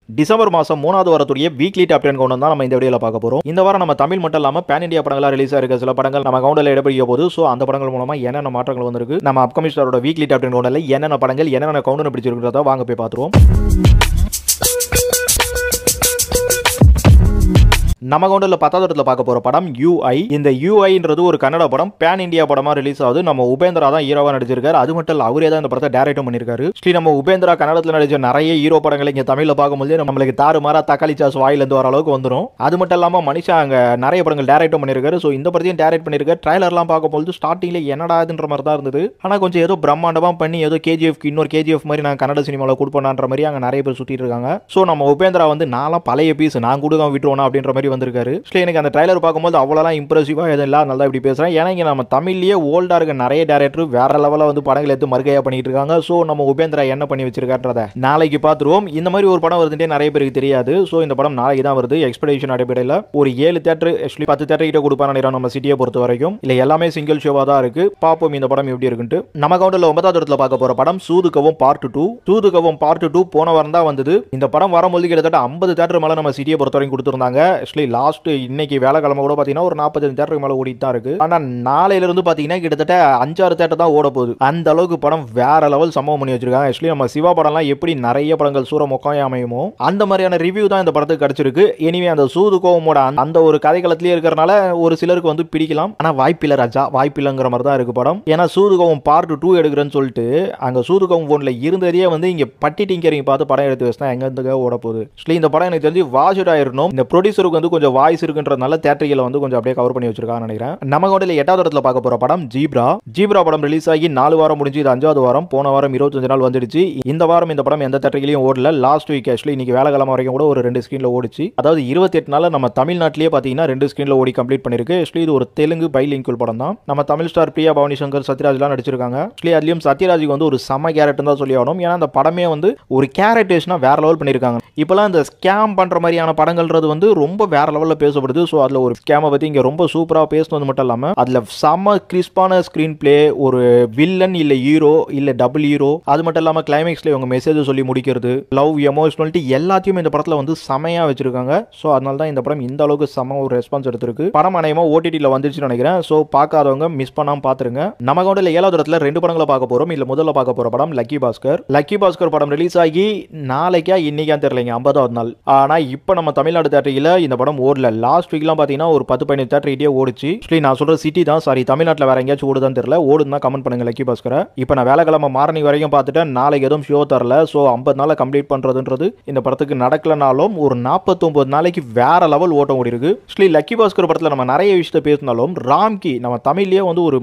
December மாதம் 3வது வாரத்துடைய weekly top 10 count தான் நம்ம இந்த வீடியோவில் பார்க்க போகிறோம். இந்த வாரம் நம்ம தமிழ் மட்டும் இல்லாமல் பேன் இந்தியா படங்களாக ரிலீஸ் ஆகிருக்க சில படங்கள் நம்ம கவுண்டில் இடப்படிக்க போது. ஸோ அந்த படங்கள் மூலமாக என்னென்ன மாற்றங்கள் வந்திருக்கு, நம்ம அப்கமிங் ஸ்டாரோட வீக்லி டாப் 10 கவுண்டில் என்னென்ன படங்கள் என்னென்ன கவுண்ட் பிடிச்சிருக்கிறதா வாங்க போய் பார்த்துருவோம். நம்ம கவுண்டரில் 10வது இடத்துல பார்க்க போகிற படம் UI. இந்த UIன்றது ஒரு கன்னட படம், பேன் இந்தியா படமாக ரிலீஸ் ஆகுது. நம்ம உபேந்திரா தான் ஹீரோவாக நடிச்சிருக்காரு. அது மட்டும் இல்லை, அவரே தான் இந்த படத்தை டைரக்டும் பண்ணியிருக்காரு. நம்ம உபேந்திரா கன்னடத்தில் நடிச்ச நிறைய ஹீரோ படங்களை இங்கே தமிழில் பார்க்கும்போது நம்மளுக்கு தாறுமாறா தக்காளி சாஸ் வாயிலேருந்து வர அளவுக்கு வந்துடும். அது மட்டும் இல்லாமல் மனுஷா அங்கே நிறைய படங்கள் டைரக்டும் பண்ணியிருக்காரு. ஸோ இந்த படத்தையும் டைரக்ட் பண்ணியிருக்காரு. ட்ரைலர்லாம் பார்க்கும்போது ஸ்டார்டிங்கில் என்னடாதுன்ற மாதிரி தான் இருந்தது. ஆனால் கொஞ்சம் ஏதோ பிரம்மாண்டமாக பண்ணி ஏதோ KGF இன்னொரு KGF மாதிரி நான் கன்னட சினிமாவில் கொடுப்பேன்ற மாதிரி அங்கே நிறைய பேர் சுற்றிட்டு இருக்காங்க. ஸோ நம்ம உபேந்திரா வந்து நான்லாம் பழைய பீஸ் நான் கூட விட்டுருவோம் அப்படின்ற மாதிரி வந்திருக்காரு. எனக்கு அந்த ட்ரைலர் பார்க்கும்போது அவ்வளோலாம் இம்ப்ரெசிவாக எதுவும் இல்லை. நல்லா இப்படி பேசுகிறேன். ஏன்னா இங்கே நம்ம தமிழ்லேயே ஓல்டாக இருக்க நிறைய டேரக்டர் வேற லெவலில் வந்து படங்கள் எடுத்து மறுகையாக பண்ணிட்டு இருக்காங்க. ஸோ நம்ம உபேந்திரா என்ன பண்ணி வச்சிருக்கான்றத நாளைக்கு பார்த்துருவோம். இந்த மாதிரி ஒரு படம் வருதுட்டே நிறைய பேருக்கு தெரியாது. ஸோ இந்த படம் நாளைக்கு தான் வருது. எக்ஸ்பெக்டேஷன் அடிப்படையில் ஒரு 7 தேட்டர் ஆக்சுவலி 10 தேட்டர் கிட்ட கொடுப்பான்னு நம்ம சிட்டியை பொறுத்த வரைக்கும். இல்லை எல்லாமே சிங்கிள் ஷோவாக தான் இருக்கு. பார்ப்போம் இந்த படம் எப்படி இருக்குன்ட்டு. நம்ம கவுண்டில் 9வது இடத்துல பார்க்க போகிற படம் சூதுகவும் பார்ட் 2. சூதுகவும் பார்ட் 2 போன வாரம் தான் வந்தது. இந்த படம் வரும்போது கிட்டத்தட்ட 50 தேட்டர் மேலே நம்ம சிட்டியை பொறுத்த வரைக்கும் கொடுத்துருந்தாங்க. ஆக்சுவலி லாஸ்ட் இன்னைக்கு வேலைக்கிழமை கூட பார்த்தீங்கன்னா ஒரு 45 தேட்டருக்கு மேலே ஓடிட்டு தான் இருக்கு. ஆனால் நாளையிலிருந்து பார்த்தீங்கன்னா கிட்டத்தட்ட 5-6 தேட்டர் தான் ஓட போகுது. அந்த அளவுக்கு படம் வேற லெவல் சம்பவம் பண்ணி வச்சிருக்காங்க. ஆக்சுவலி நம்ம சிவா படம்லாம் எப்படி நிறைய படங்கள் சூர மொக்கம் அமையுமோ அந்த மாதிரியான ரிவ்யூ தான் இந்த படத்துக்கு கிடைச்சிருக்கு. எனிவே அந்த சூது கோவமோட அந்த ஒரு கதைக்களத்திலே இருக்கிறனால ஒரு சிலருக்கு வந்து பிடிக்கலாம். ஆனால் வாய்ப்பில்லை ராஜா, வாய்ப்பில்லைங்கிற மாதிரி தான் இருக்கு படம். ஏன்னா சூது கோவம் பார்ட் 2 எடுக்கிறேன்னு சொல்லிட்டு அங்கே சூது கோவம் போன்ல இருந்ததே வந்து இங்கே பட்டி டிங்கரிங் பார்த்து படம் எடுத்து வச்சுதான் எங்க இருந்து ஓட போகுது. ஆக்சுவலி இந்த படம் எனக்கு தெரிஞ்சு வாஷ் ஆயிருக்கும். இந்த ப்ரொடியூசருக்கு வந்து கொஞ்சம் வாய்ஸ் இருக்குன்றதுனால தேட்டரியில் வந்து கொஞ்சம் அப்படியே கவர் பண்ணி வச்சிருக்காங்கன்னு நினைக்கிறேன். நம்ம கவுண்டில் 8வது இடத்துல பார்க்க போற படம் ஜீப்ரா படம் ரிலீஸ் ஆகி 4 வாரம் முடிஞ்சு இது 5வது வாரம். போன வாரம் 25 நாள் வந்துடுச்சு. இந்த வாரம் இந்த படம் எந்த தேட்டரிலையும் ஓடல. லாஸ்ட் வீக் ஆக்சுவலி இன்னைக்கு வேலைக்கிழமை வரைக்கும் கூட ஒரு 2 ஸ்கிரீன்ல ஓடிச்சு. அதாவது 28 நாள் நம்ம தமிழ்நாட்டிலேயே பார்த்தீங்கன்னா 2 ஸ்கிரீன்ல ஓடி கம்ப்ளீட் பண்ணிருக்கு. ஆக்சுவலி இது ஒரு தெலுங்கு பைலிங்குவல் படம் தான். நம்ம தமிழ் ஸ்டார் பிரியா பவானி சங்கர் சத்யராஜ்லாம் நடிச்சிருக்காங்க. ஆக்சுவலி அதுலயும் சத்யராஜுக்கு வந்து ஒரு செம கேரக்டர் தான் சொல்லி ஆகணும். ஏன்னா அந்த படமே வந்து ஒரு கேரக்டர்ஸ்னா வேற லெவல் பண்ணியிருக்காங்க. இப்பெல்லாம் இந்த ஸ்கேம் பண்ற மாதிரியான படங்கள்ன்றது வந்து ரொம்ப வேற லெவலில் பேசப்படுது. ஸோ அதில் ஒரு ஸ்கேமை பற்றி இங்கே ரொம்ப சூப்பராக பேசுனது மட்டும் இல்லாமல் அதில் செம்ம கிறிஸ்பான ஸ்க்ரீன் பிளே, ஒரு வில்லன் இல்லை ஹீரோ இல்லை டபுள் ஹீரோ, அது மட்டும் இல்லாமல் கிளைமேக்ஸில் இவங்க மெசேஜ் சொல்லி முடிக்கிறது, லவ், எமோஷனாலிட்டி எல்லாத்தையும் இந்த படத்தில் வந்து செமையாக வச்சிருக்காங்க. ஸோ அதனால தான் இந்த படம் இந்த அளவுக்கு செம ஒரு ரெஸ்பான்ஸ் எடுத்திருக்கு. படம் அநேகமாக OTTல வந்துருச்சுன்னு நினைக்கிறேன். ஸோ பார்க்காதவங்க மிஸ் பண்ணாமல் பார்த்துருங்க. நம்ம கவுண்டில் 7வது இடத்துல 2 படங்களை பார்க்க போகிறோம். இல்லை முதல்ல பார்க்க போகிற படம் லக்கி பாஸ்கர் படம் ரிலீஸ் ஆகி நாளைக்கா இன்னைக்கா தெரியலைங்க 50வது நாள். ஆனால் இப்போ நம்ம தமிழ்நாடு தேட்டரில் இந்த படம் ஓடல. லாஸ்ட் வீக்லாம் பார்த்தீங்கன்னா ஒரு 10-15 தேட்டர் கிட்டே ஓடிச்சு. நான் சொல்ற சிட்டி தான், சாரி தமிழ்நாட்டில் வேற எங்கேயாச்சும் ஓடுதான் தெரியல. ஓடுதான் கமெண்ட் பண்ணுங்க லக்கி பாஸ்கரை. இப்போ நான் வேலைக்கிழமை மார்னிங் வரைக்கும் பார்த்துட்டேன். நாளைக்கு எதுவும் ஷோ தரல. ஸோ 50 நாளை கம்ப்ளீட் பண்றதுன்றது இந்த படத்துக்கு நடக்கலனாலும் ஒரு 49 நாளைக்கு வேற லெவல் ஓட்டம் ஓடி இருக்கு. லக்கி பாஸ்கர் படத்தில் நம்ம நிறைய விஷயத்தை பேசினாலும் ராம்கி நம்ம தமிழ்லேயே வந்து ஒரு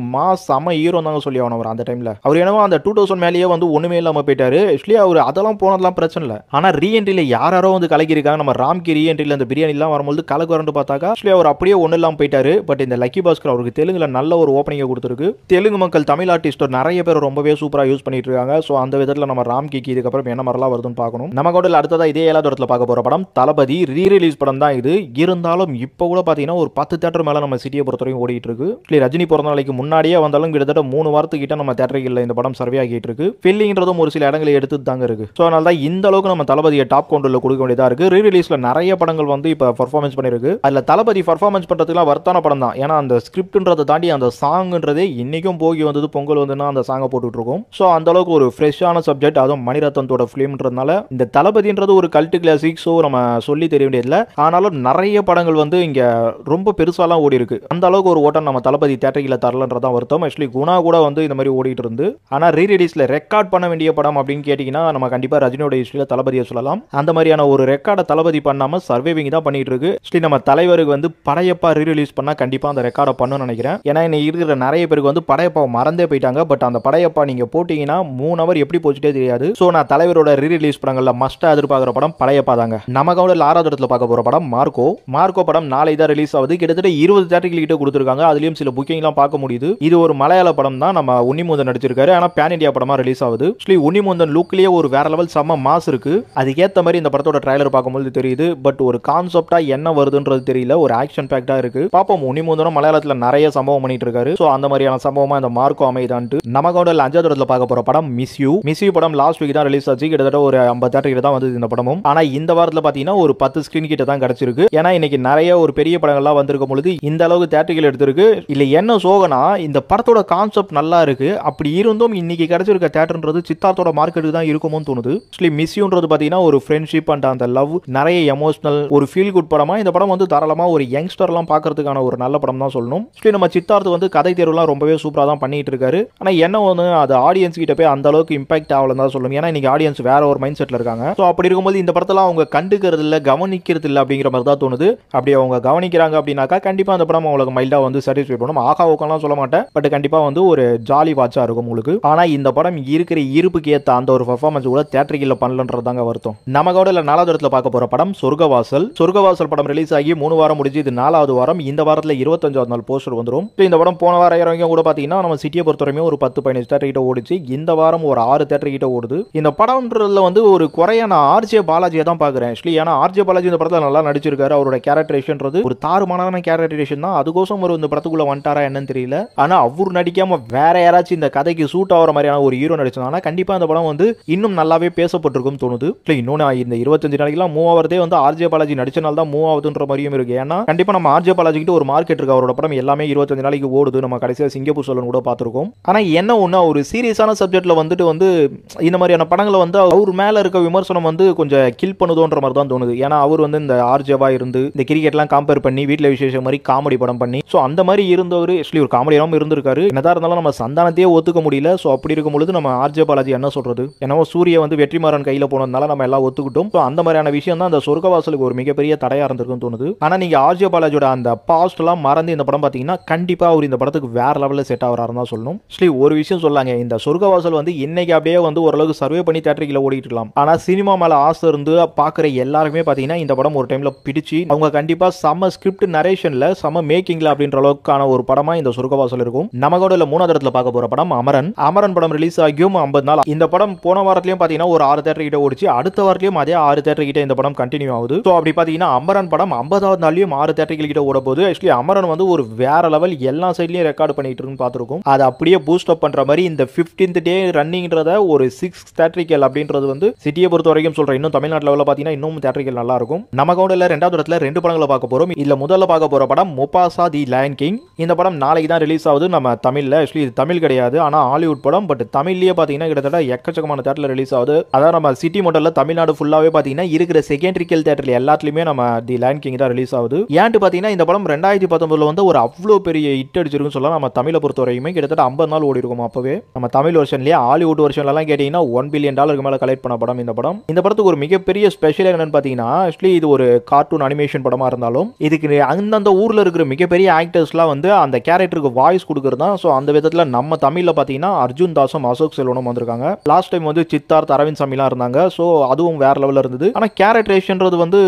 செம ஹீரோ தாங்க சொல்லி ஆகணும். அந்த டைம்ல அவர் என்னவோ அந்த 2000 மேலேயே வந்து ஒண்ணுமே இல்லாம போயிட்டாரு. அவர் அதெல்லாம் போனதெல்லாம் பிரச்சனை இல்லை. ஆனா ரீஎன்ட்ரியில யாரோ வந்து கலக்கிருக்காங்க. நம்ம ராம்கி ரீஎன்ட்ரியில அந்த பிரியாணி எல்லாம் வரும்போது கலக்குறன்னு பார்த்தாக்கா அவர் அப்படியே ஒன்றும் இல்லாமல் போயிட்டாரு. பட் இந்த லக்கி பாஸ்கர் அவருக்கு தெலுங்குல நல்ல ஒரு ஓப்பனிங்கை கொடுத்துருக்கு. தெலுங்கு மக்கள் தமிழ் ஆர்டிஸ்ட் நிறைய பேர் ரொம்பவே சூப்பராக யூஸ் பண்ணிட்டு இருக்காங்க. ஸோ அந்த விதத்தில் நம்ம ராம்கிக்கு இதுக்கப்புறம் என்ன மாதிரிலாம் வருதுன்னு பார்க்கணும். நம்ம கூட அடுத்ததா இதே 7வது இடத்துல பார்க்க போற படம் தளபதி ரீரிலீஸ் படம் தான் இது. இருந்தாலும் இப்போ கூட பார்த்தீங்கன்னா ஒரு 10 தேட்டர் மேலே நம்ம சிட்டியை பொறுத்த வரைக்கும் ஓடிட்டு இருக்கு. ரஜினி பிறந்த நாளைக்கு முன்னாடியே வந்தாலும் கிட்டத்தட்ட 3 வாரத்துக்கு கிட்ட நம்ம தேட்டரில் இந்த படம் சர்வே ஆகிட்டு இருக்கு. ஃபில்லிங்கிறதும் ஒரு சில இடங்களை எடுத்து தாங்க இருக்கு. ஸோ அதனால தான் இந்த அளவுக்கு நம்ம தளபதியை டாப் கவுண்டரில் கொடுக்க வேண்டியதா இருக்கு. ரீரிலீஸ்ல நிறைய படங்கள் வந்து இப்போ பர்ஃபார்மன்ஸ் பண்ணிருக்கு. அதில் தளபதி பர்ஃபார்மன்ஸ் பண்றதுக்குலாம் வர்த்தான படம் தான். ஏன்னா அந்த ஸ்கிரிப்ட்ன்றதை தாண்டி அந்த சாங்ன்றதே இன்னைக்கும் போகி வந்தது பொங்கல் வந்துன்னா அந்த சாங்கை போட்டுட்டு இருக்கோம். ஸோ அந்த அளவுக்கு ஒரு ஃப்ரெஷ்ஷான சப்ஜெக்ட், அதுவும் மணிரத்னத்தோட ஃபிலிம்ன்றதுனால இந்த தளபதின்றது ஒரு கல்ட் கிளாசிக். ஸோ நம்ம சொல்லி தெரிய வேண்டியதில்லை. ஆனாலும் நிறைய படங்கள் வந்து இங்க ரொம்ப பெருசாலாம் ஓடி இருக்கு. அந்த அளவுக்கு ஒரு ஓட்டம் நம்ம தளபதி தேட்டரில் தரலன்றதான் வருத்தம். ஆக்சுவலி குணா கூட வந்து இந்த மாதிரி ஓடிட்டு இருந்து. ஆனால் ரீரிலீஸ்ல ரெக்கார்ட் பண்ண வேண்டிய படம் அப்படின்னு கேட்டீங்கன்னா நம்ம கண்டிப்பா ரஜினியோட ஹிஸ்டரியில் தளபதியை சொல்லலாம். அந்த மாதிரியான ஒரு ரெக்கார்டை தளபதி பண்ணாம சர்வைவிங் தான் பண்ணிட்டு இருக்கு. நம்ம தலைவருக்கு வந்து படையப்பா ரீரிலீஸ் பண்ணா கண்டிப்பா அந்த ரெக்கார்டை பண்ணணும்னு நினைக்கிறேன். ஏன்னா இன்னைக்கு இருக்கிற நிறைய பேருக்கு வந்து படையப்பா மறந்தே போயிட்டாங்க. பட் அந்த படையப்பா நீங்க போட்டீங்கன்னா 3 ஹவர் எப்படி போச்சுட்டே தெரியாது. ஸோ நான் தலைவரோட ரீரிலீஸ் படங்கள்ல மஸ்டா எதிர்பார்க்குற படம் படையப்பா தாங்க. நம்ம கவுண்டில் 6வது இடத்துல பார்க்க போற படம் மார்க்கோ படம் நாளை தான் ரிலீஸ் ஆகுது. கிட்டத்தட்ட 20 தேட்டர்கள் கிட்ட கொடுத்துருக்காங்க. அதுலயும் சில புக்கிங்லாம் பார்க்க முடியுது. இது ஒரு மலையாள படம் தான். நம்ம உன்னிமுந்தன் நடிச்சிருக்காரு. ஆனா பேன் இந்தியா படமா ரிலீஸ் ஆகுது. உன்னிமுந்தன் லுக்லயே ஒரு வேற லெவல் செம்ம மாஸ் இருக்கு. அதுக்கேற்ற மாதிரி இந்த படத்தோட ட்ரைலர் பார்க்கும்போது தெரியுது. பட் ஒரு கான்செப்டா என்ன என்ன வருதுன்றது தெரியல. ஒரு ஆக்ஷன் பேக்டா இருக்கு. பாப்போம். உனிமுந்தனம் மலையாளத்துல நிறைய சம்பவம் பண்ணிட்டு இருக்காரு. சோ அந்த மாதிரியான சம்பவமா இந்த மார்க்கோ அமைதான்ட்டு நமக்கு 5வது இடத்துல பார்க்க போற படம் மிஸ் யூ படம் லாஸ்ட் வீக் தான் ரிலீஸ் ஆச்சு. கிட்டத்தட்ட ஒரு 50 தேட்டருக்கு தான் வந்து இந்த படமும். ஆனா இந்த வாரத்துல பாத்தீங்கன்னா ஒரு 10 ஸ்கிரீன் கிட்ட தான் கிடைச்சிருக்கு. ஏன்னா இன்னைக்கு நிறைய ஒரு பெரிய படங்கள்லாம் வந்திருக்கும் பொழுது இந்த அளவுக்கு தேட்டர்கள் எடுத்திருக்கு. இல்ல என்ன சோகனா இந்த படத்தோட கான்செப்ட் நல்லா இருக்கு. அப்படி இருந்தும் இன்னைக்கு கிடைச்சிருக்க தேட்டர்ன்றது சித்தார்த்தோட மார்க்கெட்டுக்கு தான் இருக்குமோன்னு தோணுது. மிஸ் யூன்றது பாத்தீங்கன்னா ஒரு ஃப்ரெண்ட்ஷிப் அண்ட் அந்த லவ் நிறைய எமோஷனல் ஒரு ஃபீல் குட் படமா இந்த படம் வந்து தாராளமா ஒரு யங்ஸ்டர்லாம் பார்க்கறதுக்கான ஒரு நல்ல படம் தான் சொல்லணும். நம்ம சித்தார்த் வந்து கதை தேர்வுலாம் ரொம்பவே சூப்பரா தான் பண்ணிட்டு இருக்காரு. ஆனா என்ன ஒன்று அது ஆடியன்ஸ் கிட்ட போய் அந்த அளவுக்கு இம்பாக்ட் ஆகலன்னு தான் சொல்லணும். ஏன்னா இன்னைக்கு ஆடியன்ஸ் வேற ஒரு மைண்ட் செட்ல இருக்காங்க. ஸோ அப்படி இருக்கும்போது இந்த படத்தெல்லாம் அவங்க கண்டுக்கிறது இல்லை, கவனிக்கிறது இல்லை அப்படிங்கிற மாதிரி தான் தோணுது. அப்படி அவங்க கவனிக்கிறாங்க அப்படின்னாக்கா கண்டிப்பா அந்த படம் அவங்களுக்கு மைல்டா வந்து சாட்டிஸ்ஃபை பண்ணும். ஆகா ஓக்கலாம் சொல்ல மாட்டேன், பட் கண்டிப்பா வந்து ஒரு ஜாலி வாட்சா இருக்கும் உங்களுக்கு. ஆனா இந்த படம் இருக்கிற இருப்புக்கு ஏற்ற அந்த ஒரு பெர்ஃபார்மன்ஸ் கூட தியேட்டரில் பண்ணலன்றதாங்க வருத்தம். நமக்கு 4வது இடத்துல பார்க்க போற படம் சொர்க்கவாசல் படம் ரிலீஸ் ஆகி 3 வாரம் முடிஞ்சு இது 4வது வாரம். இந்த வாரத்தில் 25வது நாள் போஸ்டர் வந்துடும். இந்த படம் போன வாரம் இறங்கியும் கூட பாத்தீங்கன்னா நம்ம சிட்டியை பொறுத்தவரைக்கும் ஒரு 10-15 தேட்டர் கிட்ட ஓடிச்சு. இந்த வாரம் ஒரு 6 தேட்டர் கிட்ட ஓடுது. இந்த படம்ன்றதுல வந்து ஒரு குறைய நான் ஆர்ஜே பாலாஜியை தான் பாக்குறேன். ஏன்னா ஆர்ஜே பாலாஜி இந்த படத்துல நல்லா நடிச்சிருக்காரு. அவரோட கேரக்டரேஷன்றது ஒரு தாறுமாறான கேரக்டரேஷன் தான். அதுக்கோசம் ஒரு இந்த படத்துக்குள்ள வந்துட்டாரா என்னன்னு தெரியல. ஆனா அவர் நடிக்காம வேற யாராச்சும் இந்த கதைக்கு சூட் ஆகிற மாதிரியான ஒரு ஹீரோ நடிச்சானா கண்டிப்பா இந்த படம் வந்து இன்னும் நல்லாவே பேசப்பட்டிருக்கும் தோணுது. இன்னொன்னு இந்த 25 நாளைக்குலாம் மூவ் ஆகிறதே வந்து ஆர்ஜே பாலாஜி நடிச்சனால தான் மூவ் ஆகுதுன்ற மாதிரியும் இருக்கு. ஏன்னா கண்டிப்பா நம்ம ஆர்ஜே பாலாஜி கிட்ட ஒரு மார்க்கெட் இருக்கு. அவரோட படம் எல்லாமே 25 நாளைக்கு ஓடுது. நம்ம கடைசியா சிங்கப்பூர் சொல்லணும் கூட பார்த்திருக்கோம். ஆனா என்ன ஒண்ணு ஒரு சீரியஸான சப்ஜெக்ட்ல வந்துட்டு வந்து இந்த மாதிரியான படங்களை வந்து அவர் மேல இருக்க விமர்சனம் வந்து கொஞ்சம் கில் பண்ணுதோன்ற மாதிரி தான் தோணுது. ஏன்னா அவர் வந்து இந்த ஆர்ஜேவா இருந்து இந்த கிரிக்கெட்லாம் கம்பேர் பண்ணி வீட்டில் விசேஷம் மாதிரி காமெடி படம் பண்ணி ஸோ அந்த மாதிரி இருந்தவர் ஒரு காமெடியாகவும் இருந்திருக்காரு. என்னதான் இருந்தாலும் நம்ம சந்தானத்தையே ஒத்துக்க முடியல. ஸோ அப்படி இருக்கும் பொழுது நம்ம ஆர்ஜே பாலாஜி என்ன சொல்றது, என்னவோ சூரிய வந்து வெற்றிமாறன் கையில போனதுனால நம்ம எல்லாம் ஒத்துக்கிட்டோம். ஸோ அந்த மாதிரியான விஷயம் தான் அந்த சொர்க்கவாசலுக்கு ஒரு மிகப்பெரிய தடையா இருந்திருக்குன்னு தோணுது. ஆனா நீங்க ஆர்ஜே பாலாஜியோட அந்த பாஸ்ட் எல்லாம் மறந்து இந்த படம் பாத்தீங்கன்னா கண்டிப்பா அவர் இந்த படத்துக்கு வேற லெவலில் செட் ஆகிறாருன்னு தான் சொல்லணும். ஒரு விஷயம் சொல்லாங்க, இந்த சொர்க்கவாசல் வந்து இன்னைக்கு அப்படியே வந்து ஓரளவுக்கு சர்வே பண்ணி தியேட்டரில் ஓடிட்டு இருக்கலாம். ஆனா சினிமா மேல ஆசை இருந்து பாக்குற எல்லாருமே பாத்தீங்கன்னா இந்த படம் ஒரு டைம்ல பிடிச்சி அவங்க கண்டிப்பா சம ஸ்கிரிப்ட் நரேஷன்ல சம மேக்கிங்ல அப்படின்ற அளவுக்கான ஒரு படமா இந்த சொர்க்கவாசல் இருக்கும். நமக்கு 3வது இடத்துல பார்க்க போற படம் அமரன் படம் ரிலீஸ் ஆகியும் 50 நாள். இந்த படம் போன வாரத்திலயும் பாத்தீங்கன்னா ஒரு 6 தேட்டர் கிட்ட ஓடிச்சு. அடுத்த வாரத்திலயும் அதே 6 தேட்டர் கிட்ட இந்த படம் கண்டினியூ ஆகுது. ஸோ அப்படி பாத்தீங்கன்னா அமரன் படம் 50வது நாள்லயும் 6 தேட்டர்கள் கிட்ட ஓட போகுது. அமரன் வந்து ஒரு வேற லெவல் எல்லா சைட்லயும் ரெக்கார்டு பண்ணிட்டு இருக்குன்னு பார்த்திருக்கோம். அது அப்படியே பூஸ்ட் அப் பண்ற மாதிரி இந்த 15th டே ரன்னிங்ன்றத ஒரு 6 தேட்டரிக்கல் அப்படின்றது வந்து சிட்டியை பொறுத்த வரைக்கும் சொல்றேன். இன்னும் தமிழ்நாட்டு லெவலில் பாத்தீங்கன்னா இன்னும் தேட்டரிக்கல் நல்லா இருக்கும். நம்ம கவுண்டர்ல 2வது இடத்துல 2 படங்களை பார்க்க போறோம். இல்ல முதல்ல பார்க்க போற படம் முபாசா தி லயன் கிங். இந்த படம் நாளைக்கு தான் ரிலீஸ் ஆகுது நம்ம தமிழ்ல. இது தமிழ் கிடையாது, ஆனா ஹாலிவுட் படம். பட் தமிழ்லயே பாத்தீங்கன்னா கிட்டத்தட்ட எக்கச்சக்கமான தேட்டர்ல ரிலீஸ் ஆகுது. அதாவது நம்ம சிட்டி மோட்டல்ல தமிழ்நாடு ஃபுல்லாவே பாத்தீங்கன்னா இருக்கிற செகண்டரிக்கல் தேட்டர்ல எல்லாத்துலயுமே நம்ம தி லயன் கிங் தான் ரிலீஸ் ஆகுது. ஏன்ட்டு பாத்தீங்கன்னா இந்த படம் 2019 வந்து ஒரு அவ்வளோ பெரிய ஹிட் அடிச்சிருக்குன்னு சொல்லலாம். நம்ம தமிழை பொறுத்த வரைக்குமே கிட்டத்தட்ட 50 நாள் ஓடி இருக்கும். அப்பவே நம்ம தமிழ் வருஷன்லயே ஹாலிவுட் வருஷன்லாம் கேட்டீங்கன்னா $1 பில்லியன் மேல கலெக்ட் பண்ண படம் இந்த படம். இந்த படத்துக்கு ஒரு மிகப்பெரிய ஸ்பெஷல் என்னன்னு பாத்தீங்கன்னா இது ஒரு கார்ட்டூன் அனிமேஷன் படமா இருந்தாலும் இதுக்கு அந்தந்த ஊர்ல இருக்கிற மிகப்பெரிய ஆக்டர்ஸ்லாம் வந்து அந்த கேரக்டருக்கு வாய்ஸ் கொடுக்கறது தான். ஸோ அந்த விதத்தில் நம்ம தமிழ்ல பாத்தீங்கன்னா அர்ஜுன் தாஸும் அசோக் செல்வனும் வந்திருக்காங்க. லாஸ்ட் டைம் வந்து சித்தார்த் அரவிந்த் சாமிலாம் இருந்தாங்க. ஸோ அதுவும் வேற லெவலில் இருந்தது. ஆனா கேரக்டரேஷன்றது வந்து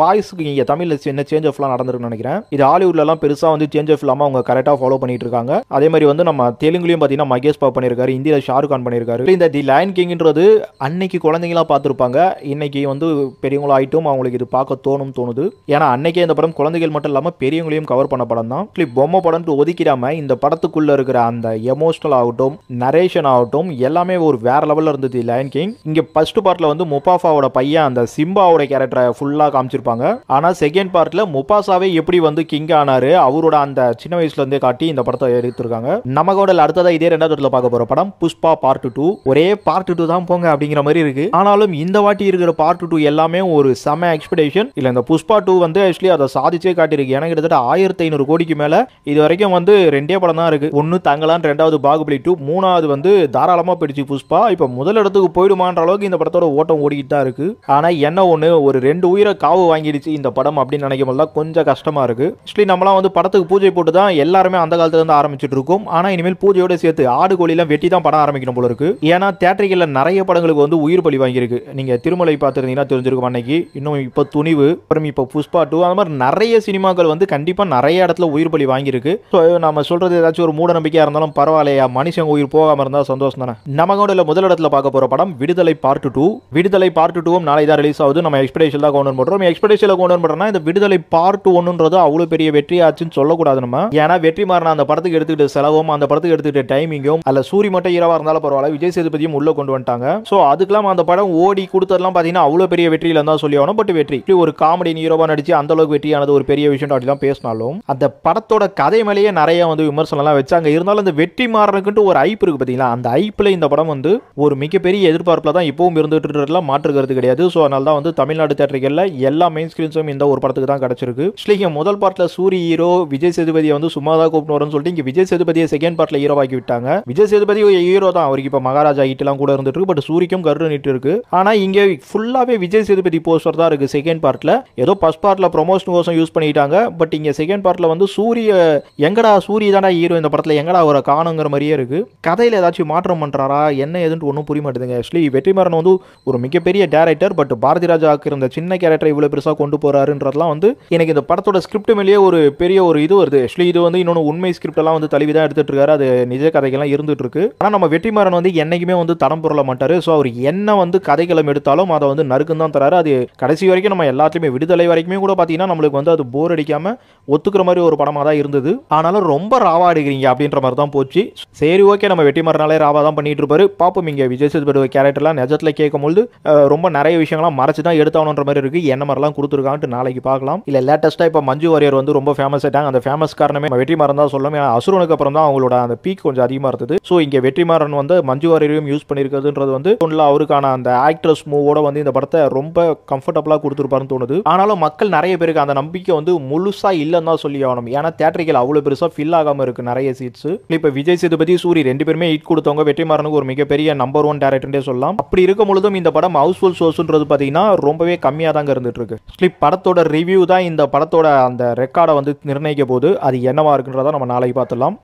வாய்ஸுக்கு இங்க தமிழ்ல என்ன சேஞ்ச் ஆஃப்லாம் நடந்திருக்குன்னு நினைக்கிறேன். இது ஹாலிவுட்ல எல்லாம் பெருசா வந்து சேஞ்ச் ஆஃப் இல்லாம அவங்க கரெக்டா ஃபாலோ பண்ணிட்டு இருக்காங்க. அதே மாதிரி வந்து நம்ம தெலுங்குலயும் பாத்தீங்கன்னா மகேஷ் பாபு பண்ணிருக்காரு, இந்தியில ஷாருக் கான் பண்ணிருக்காரு. இந்த தி லயன் கிங்ன்றது அன்னைக்கு குழந்தைங்களா பார்த்திருப்பாங்க, இன்னைக்கு வந்து பெரியவங்களா ஆயிட்டும் அவங்களுக்கு இது பார்க்க தோணுது. ஏன்னா அன்னைக்கே இந்த படம் குழந்தைகள் மட்டும் இல்லாம பெரியவங்களையும் கவர் பண்ண படம் தான். பொம்மை படம் ஒதுக்கிடாம இந்த படத்துக்குள்ள இருக்கிற அந்த எமோஷனல் ஆகட்டும் நரேஷன் ஆகட்டும் எல்லாமே ஒரு வேற லெவல்ல இருந்தது லயன் கிங். இங்க ஃபர்ஸ்ட் பார்ட்ல வந்து முபாசாவோட பையன் அந்த சிம்பாவோட கேரக்டரை ஃபுல்லா காமிச்சிருப்பாங்க. ஆனா செகண்ட் பார்ட்ல முபாசாவே எப்படி வந்து கிங் ஆனாரு அவரோட அந்த சின்ன வயசுல இருந்தே காட்டி இந்த படத்தை எடுத்திருக்காங்க. நமக்கு அடுத்ததா இதே 2வது இடத்துல பார்க்க போற படம் புஷ்பா பார்ட் 2. ஒரே பார்ட் 2 தான் போங்க அப்படிங்கிற மாதிரி இருக்கு. ஆனாலும் இந்த வாட்டி இருக்கிற பார்ட் 2 எல்லாமே ஒரு செம எக்ஸ்பெக்டேஷன். இல்ல இந்த புஷ்பா 2 வந்து அதை சாதிச்சே காட்டியிருக்கு. எனக்கு கிட்டத்தட்ட 1500 கோடிக்கு மேல இது வரைக்கும் வந்து 2 படம் தான் இருக்கு. ஒன்னு தங்கலான், 2வது பாகுபலி 2, 3வது வந்து தாராளமா போயிடுச்சு புஷ்பா. இப்ப முதல் இடத்துக்கு போயிடுமான்ற அளவுக்கு இந்த படத்தோட ஓட்டம் ஓடிக்கிட்டு தான் இருக்கு. ஆனா என்ன ஒண்ணு ஒரு 2 உயிரை காவு வாங்கிடுச்சு இந்த படம் அப்படின்னு நினைக்கும் போது கொஞ்சம் கஷ்டமா இருக்கு. நம்மளாம் வந்து படத்துக்கு பூஜை போட்டு தான் எல்லாருமே அந்த காலத்துல இருந்து ஆரம்பிச்சுட்டு இருக்கோம். ஆனா இனிமேல் பூஜையோட சேர்த்து ஆடு கோழிலாம் வெட்டி தான் படம் ஆரம்பிக்கணும் போல இருக்கு. ஏன்னா தியேட்டரிக்கல்ல நிறைய படங்களுக்கு வந்து உயிர் பலி வாங்கியிருக்கு. நீங்க திருமலை பார்த்திருந்தீங்கன்னா தெரிஞ்சிருக்கும் அன்னைக்கு. இன்னும் இப்ப துணிவு, அப்புறம் இப்ப புஷ்பா 2, அந்த மாதிரி நிறைய சினிமாக்கள் வந்து கண்டிப்பா நிறைய இடத்துல உயிர் பலி வாங்கியிருக்கு. நம்ம சொல்றது ஏதாச்சும் ஒரு மூட நம்பிக்கையா இருந்தாலும் பரவாயில்லையா, மனுஷன் உயிர் போகாம இருந்தா சந்தோஷம் தானே. நமக்கு முதல் இடத்துல பார்க்க போற படம் விடுதலை பார்ட் 2. விடுதலை பார்ட் 2 நாளை தான் ரிலீஸ் ஆகுது. நம்ம எக்ஸ்பெக்டேஷன் தான் கொண்டு போடுறோம். எக்ஸ்பெக்டேஷன்ல கொண்டு உடன்படுறேன்னா இந்த விடுதலை பார்ட் 1ன்றது அவ்வளவு பெரிய வெற்றி ஆச்சுன்னு சொல்லக்கூடாது நம்ம. ஏன்னா வெற்றிமாறன் அந்த படத்துக்கு எடுத்துக்கிட்ட செலவும் அந்த படத்துக்கு எடுத்துக்கிட்ட டைமிங்கும் அல்ல சூரி மட்டும் ஹீரோவா இருந்தாலும் பரவாயில்ல, விஜய் சேதுபதியும் உள்ள கொண்டு வந்துட்டாங்க. சோ அதுக்கெல்லாம் அந்த படம் ஓடி கொடுத்ததெல்லாம் பாத்தீங்கன்னா அவ்வளவு பெரிய வெற்றியில தான் சொல்லி ஆகணும். பட் வெற்றி ஒரு காமெடி ஹீரோவா நடிச்சு அந்த அளவுக்கு வெற்றியானது ஒரு பெரிய விஷயம் அப்படிலாம் பேசினாலும் அந்த படத்தோட கதை மேலேயே நிறைய வந்து விமர்சனம்லாம் வச்சாங்க. இருந்தாலும் அந்த வெற்றிமாறனுக்கு ஒரு ஐப் இருக்கு பாத்தீங்களா, அந்த ஐப்ல இந்த படம் வந்து ஒரு மிகப்பெரிய எதிர்பார்ப்புல தான் இப்பவும் இருந்துட்டு மாற்றுக்கிறது கிடையாது. சோ அதனால தான் வந்து தமிழ்நாடு தியேட்டர்கள்ல எல்லா மெயின் ஸ்கிரீன்ஸும் இந்த ஒரு படத்துக்கு தான் கிடைச்சிருக்கு. இங்க முதல் பார்ட்ல சூரி ஹீரோ, விஜய் சேதுபதியை வந்து சும்மா தான் கூப்பிட்டு வரணும்னு சொல்லிட்டு இங்க விஜய் சேதுபதியை செகண்ட் பார்ட்ல ஹீரோ ஆக்கி விட்டாங்க. விஜய் சேதுபதி ஹீரோ தான், அவருக்கு இப்ப மகாராஜா ஹிட் எல்லாம் கூட இருந்துட்டு இருக்கு. பட் சூரிக்கும் கரு நீட்டு இருக்கு. ஆனா இங்க ஃபுல்லாவே விஜய் சேதுபதி போஸ்டர் தான் இருக்கு செகண்ட் பார்ட்ல. ஏதோ ஃபர்ஸ்ட் பார்ட்ல ப்ரொமோஷன் கோசம் யூஸ் பண்ணிட்டாங்க. பட் இங்க செகண்ட் பார்ட்ல வந்து சூரிய எங்கடா சூரிய தானே ஹீரோ இந்த படத்துல எங்கடா அவரை காணுங்கிற மாதிரியே இருக்கு. கதையில ஏதாச்சும் மாற்றம் பண்றாரா என்ன ஏதுன்னு ஒன்றும் புரிய மாட்டேங்குது. ஆக்சுவலி வெற்றிமாறன் வந்து ஒரு மிகப்பெரிய டைரக்டர். பட் பாரதி ராஜாவுக்கு இருந்த சின்ன கேரக்டர் இவ்வளவு பெருசா கொண்டு போறாருன்றதுலாம் வந்து எனக்கு இந்த படத்தோட ஸ்கிரிப்ட் மேலேயே ஒரு பெரிய ஒரு இது வருது. ஆக்சுவலி இது வந்து இன்னொன்று உண்மை ஸ்கிரிப்ட் எல்லாம் வந்து தழுவி தான் எடுத்துட்டு இருக்காரு. அது நிஜ கதைகள்லாம் இருந்துட்டு இருக்கு. ஆனா நம்ம வெற்றிமாறன் வந்து என்னைக்குமே வந்து தடம் பொருள மாட்டாரு. ஸோ அவர் என்ன வந்து கதைகளும் எடுத்தாலும் அதை வந்து நறுக்குன்னு தான் தராரு. அது கடைசி வரைக்கும் நம்ம எல்லாத்தையுமே விடுதலை வரைக்குமே கூட பார்த்தீங்கன்னா நம்மளுக்கு வந்து அது போர் அடிக்காம ஒத்துக்கிற மாதிரி ஒரு படமாக தான் இருந்தது. ஆனாலும் ரொம்ப ராவா அடிக்கிறீங்க அப்படின்ற மாதிரி தான் போச்சு. சரி ஓகே, நம்ம வெற்றிமாறனாலே ராவா தான் பண்ணிட்டு இருப்பாரு. பாப்போம் இங்க விஜய் சேதுபதி கேரக்டர்லாம் நிஜத்தில் கேட்கும்போது ரொம்ப நிறைய விஷயங்கள்லாம் மறைச்சு தான் எடுத்தாவணுன்ற மாதிரி இருக்கு. என்ன மாதிரிலாம் கொடுத்துருக்கான்ட்டு நாளைக்கு பார்க்கலாம். இல்ல லேட்டஸ்டா இப்போ மஞ்சு வாரியர் வந்து ரொம்ப ஃபேமஸ் ஆயிட்டாங்க. அந்த ஃபேமஸ் காரணமே வெற்றிமாறன் தான் சொல்லணும். அசுரனுக்கு அப்புறம் தான் அவங்களோட அந்த பீக் கொஞ்சம் அதிகமாக இருந்தது. ஸோ இங்கே வெற்றிமாறன் வந்து மஞ்சு வாரியரையும் யூஸ் பண்ணியிருக்கிறதுன்றது வந்து அவருக்கான அந்த ஆக்ட்ரஸ் மூவோட வந்து இந்த படத்தை ரொம்ப கம்ஃபர்டபுளாக கொடுத்துருப்பாருன்னு தோணுது. ஆனாலும் மக்கள் நிறைய பேருக்கு அந்த நம்பிக்கை வந்து முழுசா இல்லைன்னு தான் சொல்லி ஆகணும். ஏன்னா தியேட்டர்கள் அவ்வளோ பெருசாக ஃபில் ஆகாமல் இருக்கு நிறைய சீட்ஸ். இப்போ விஜய் சேதுபதி சூரி ரெண்டு பேருமே ஹிட் கொடுத்தவங்க. வெற்றிமாறனுக்கு ஒரு மிகப்பெரிய நம்பர் 1 டைரக்டர்னே சொல்லலாம். அப்படி இருக்கும் பொழுதும் இந்த படம் ஹவுஸ்ஃபுல் ஷோஸ்ன்றது பார்த்தீங்கன்னா ரொம்பவே கம்மியாக தாங்க இருந்துட்டு இருக்கு. படத்தோட ரிவ்யூ தான் இந்த படத்தோட அந்த ரெக்கார்டை வந்து நிர்ணயிக்க போது அது என்னவா இருக்குன்றதை நம்ம நாளைக்கு பார்த்துடலாம்.